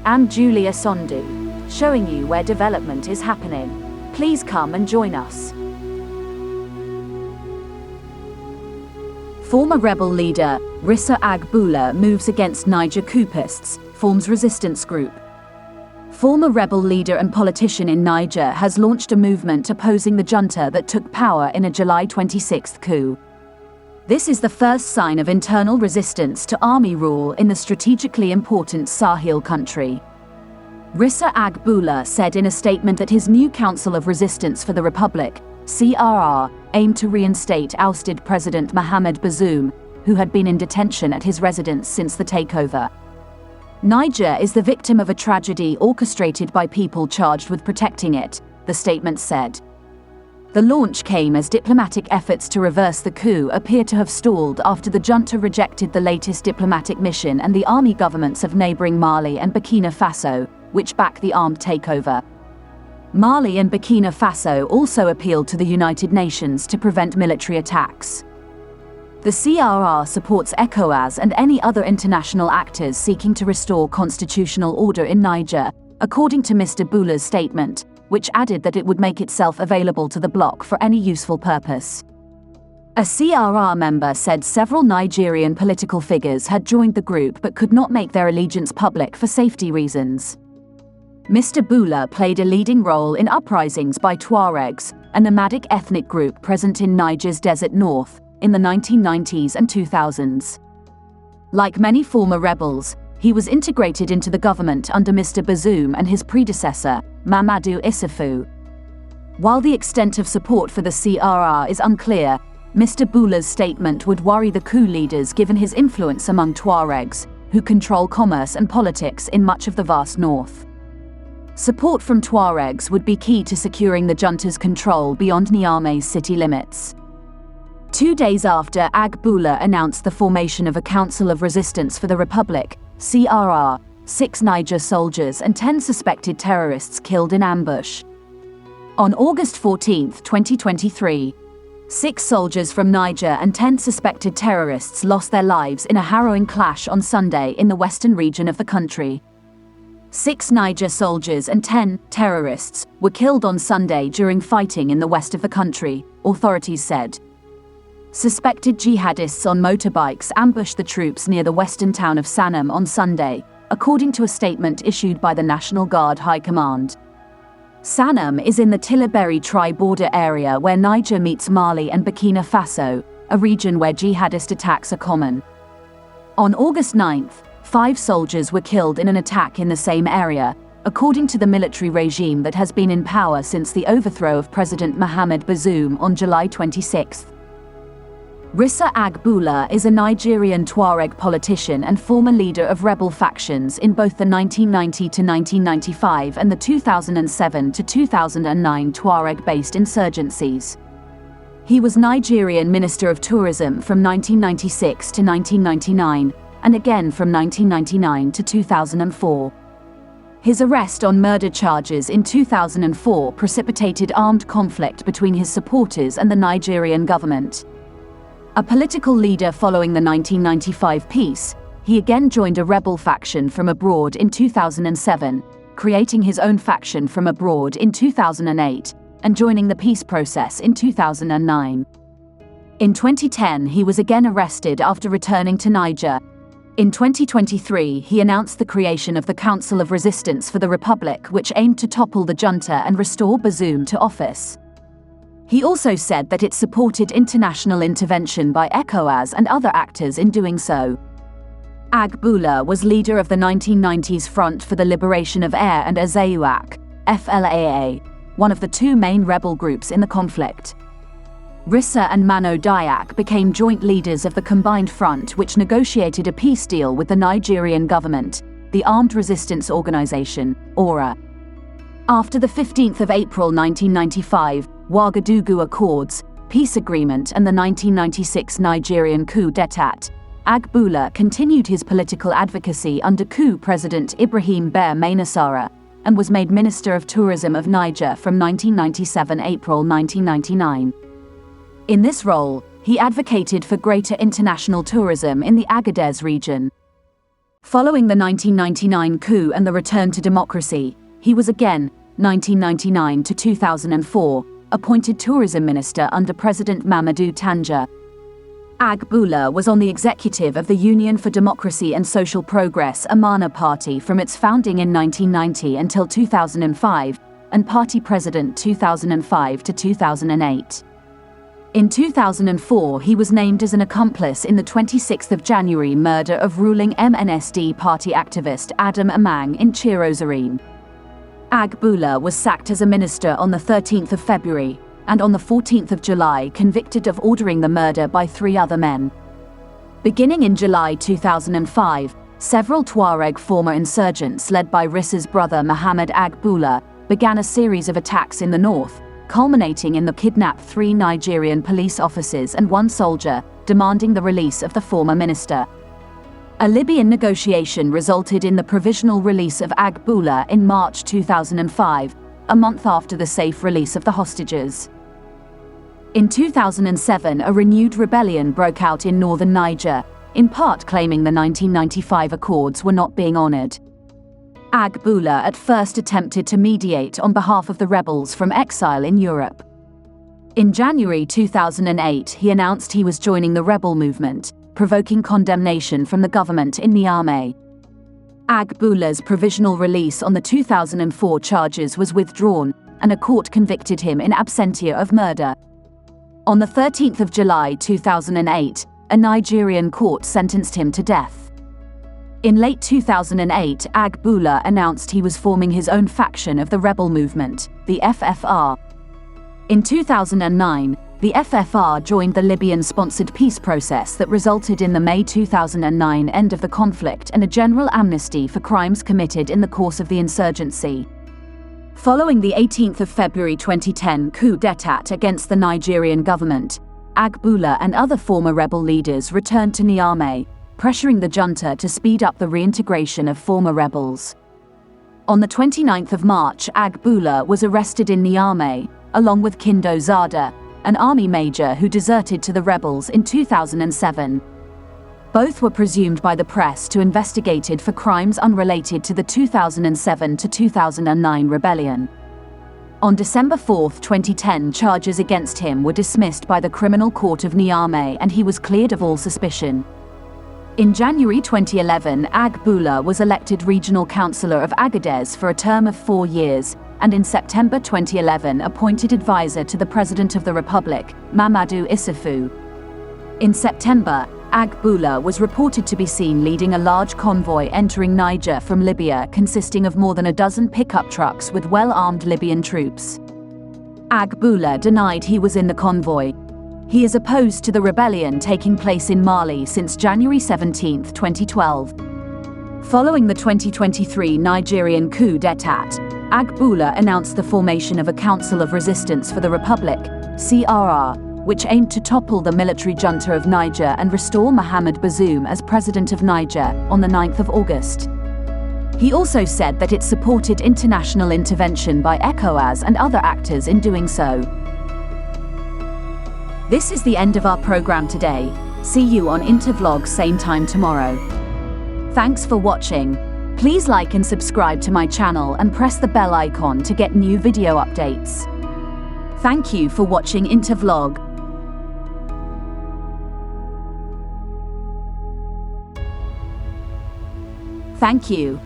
I'm Julia Sondu, showing you where development is happening. Please come and join us. Former rebel leader Rhissa Ag Boula moves against Niger coupists, forms resistance group. Former rebel leader and politician in Niger has launched a movement opposing the junta that took power in a July 26 coup. This is the first sign of internal resistance to army rule in the strategically important Sahel country. Rhissa Ag Boula said in a statement that his new Council of Resistance for the Republic, CRR, aimed to reinstate ousted President Mohamed Bazoum, who had been in detention at his residence since the takeover. Niger is the victim of a tragedy orchestrated by people charged with protecting it, the statement said. The launch came as diplomatic efforts to reverse the coup appear to have stalled after the junta rejected the latest diplomatic mission and the army governments of neighboring Mali and Burkina Faso, which back the armed takeover. Mali and Burkina Faso also appealed to the United Nations to prevent military attacks. The CRR supports ECOWAS and any other international actors seeking to restore constitutional order in Niger, according to Mr. Boula's statement, which added that it would make itself available to the bloc for any useful purpose. A CRR member said several Nigerian political figures had joined the group but could not make their allegiance public for safety reasons. Mr. Boula played a leading role in uprisings by Tuaregs, a nomadic ethnic group present in Niger's desert north, in the 1990s and 2000s. Like many former rebels, he was integrated into the government under Mr. Bazoum and his predecessor, Mamadou Issoufou. While the extent of support for the CRR is unclear, Mr. Boula's statement would worry the coup leaders given his influence among Tuaregs, who control commerce and politics in much of the vast north. Support from Tuaregs would be key to securing the junta's control beyond Niamey's city limits. 2 days after Ag Boula announced the formation of a Council of Resistance for the Republic, CRR, 6 Niger soldiers and 10 suspected terrorists killed in ambush. On August 14, 2023, 6 soldiers from Niger and 10 suspected terrorists lost their lives in a harrowing clash on Sunday in the western region of the country. 6 Niger soldiers and 10 terrorists were killed on Sunday during fighting in the west of the country, authorities said. Suspected jihadists on motorbikes ambushed the troops near the western town of Sanam on Sunday, according to a statement issued by the National Guard High Command. Sanam is in the Tillaberi tri-border area where Niger meets Mali and Burkina Faso, a region where jihadist attacks are common. On August 9th, 5 soldiers were killed in an attack in the same area, according to the military regime that has been in power since the overthrow of President Mohamed Bazoum on July 26. Rhissa Ag Boula is a Nigerian Tuareg politician and former leader of rebel factions in both the 1990 to 1995 and the 2007 to 2009 Tuareg-based insurgencies. He was Nigerian Minister of Tourism from 1996 to 1999, and again from 1999 to 2004. His arrest on murder charges in 2004 precipitated armed conflict between his supporters and the Nigerian government. A political leader following the 1995 peace, he again joined a rebel faction from abroad in 2007, creating his own faction from abroad in 2008, and joining the peace process in 2009. In 2010, he was again arrested after returning to Niger. In 2023, he announced the creation of the Council of Resistance for the Republic, which aimed to topple the junta and restore Bazoum to office. He also said that it supported international intervention by ECOWAS and other actors in doing so. Ag Boula was leader of the 1990s Front for the Liberation of Air and Azawak, FLAA, one of the 2 main rebel groups in the conflict. Rhissa and Mano Dayak became joint leaders of the Combined Front, which negotiated a peace deal with the Nigerian government, the Armed Resistance Organization, AURA. After the 15th of April 1995, Ouagadougou Accords, peace agreement and the 1996 Nigerian coup d'état, Ag Boula continued his political advocacy under coup President Ibrahim Ber Mainasara, and was made Minister of Tourism of Niger from 1997 April 1999. In this role, he advocated for greater international tourism in the Niger'S region. Following the 1999 coup and the return to democracy, he was again, 1999 to 2004, appointed tourism minister under President Mamadou Tanja. Ag Boula was on the executive of the Union for Democracy and Social Progress Amana Party from its founding in 1990 until 2005, and party president 2005 to 2008. In 2004, he was named as an accomplice in the 26th of January murder of ruling MNSD party activist Adam Amang in Chirozerine. Ag Boula was sacked as a minister on the 13th of February, and on the 14th of July convicted of ordering the murder by 3 other men. Beginning in July 2005, several Tuareg former insurgents led by Rissa's brother Mohamed Ag Boula began a series of attacks in the north, culminating in the kidnapped 3 Nigerian police officers and 1 soldier, demanding the release of the former minister. A Libyan negotiation resulted in the provisional release of Ag Boula in March 2005, a month after the safe release of the hostages. In 2007, a renewed rebellion broke out in northern Niger, in part claiming the 1995 accords were not being honored. Ag Boula at first attempted to mediate on behalf of the rebels from exile in Europe. In January 2008, he announced he was joining the rebel movement, provoking condemnation from the government in Niamey. Ag Boula's provisional release on the 2004 charges was withdrawn, and a court convicted him in absentia of murder. On the 13th of July 2008, a Nigerian court sentenced him to death. In late 2008, Ag Boula announced he was forming his own faction of the rebel movement, the FFR. In 2009, the FFR joined the Libyan-sponsored peace process that resulted in the May 2009 end of the conflict and a general amnesty for crimes committed in the course of the insurgency. Following the 18th of February 2010 coup d'état against the Nigerian government, Ag Boula and other former rebel leaders returned to Niamey, pressuring the junta to speed up the reintegration of former rebels. On the 29th of March, Ag Boula was arrested in Niamey, along with Kindo Zada, an army major who deserted to the rebels in 2007. Both were presumed by the press to investigated for crimes unrelated to the 2007 to 2009 rebellion. On December 4, 2010, charges against him were dismissed by the Criminal Court of Niamey and he was cleared of all suspicion. In January 2011, Ag Boula was elected regional councillor of Agadez for a term of 4 years, and in September 2011 appointed advisor to the President of the Republic, Mamadou Issoufou. In September, Ag Boula was reported to be seen leading a large convoy entering Niger from Libya consisting of more than a dozen pickup trucks with well-armed Libyan troops. Ag Boula denied he was in the convoy. He is opposed to the rebellion taking place in Mali since January 17, 2012. Following the 2023 Nigerian coup d'état, Ag Boula announced the formation of a Council of Resistance for the Republic, CRR, which aimed to topple the military junta of Niger and restore Mohamed Bazoum as president of Niger on the 9th of August. He also said that it supported international intervention by ECOWAS and other actors in doing so. This is the end of our program today. See you on Intervlog same time tomorrow. Thanks for watching. Please like and subscribe to my channel and press the bell icon to get new video updates. Thank you for watching Intervlog. Thank you.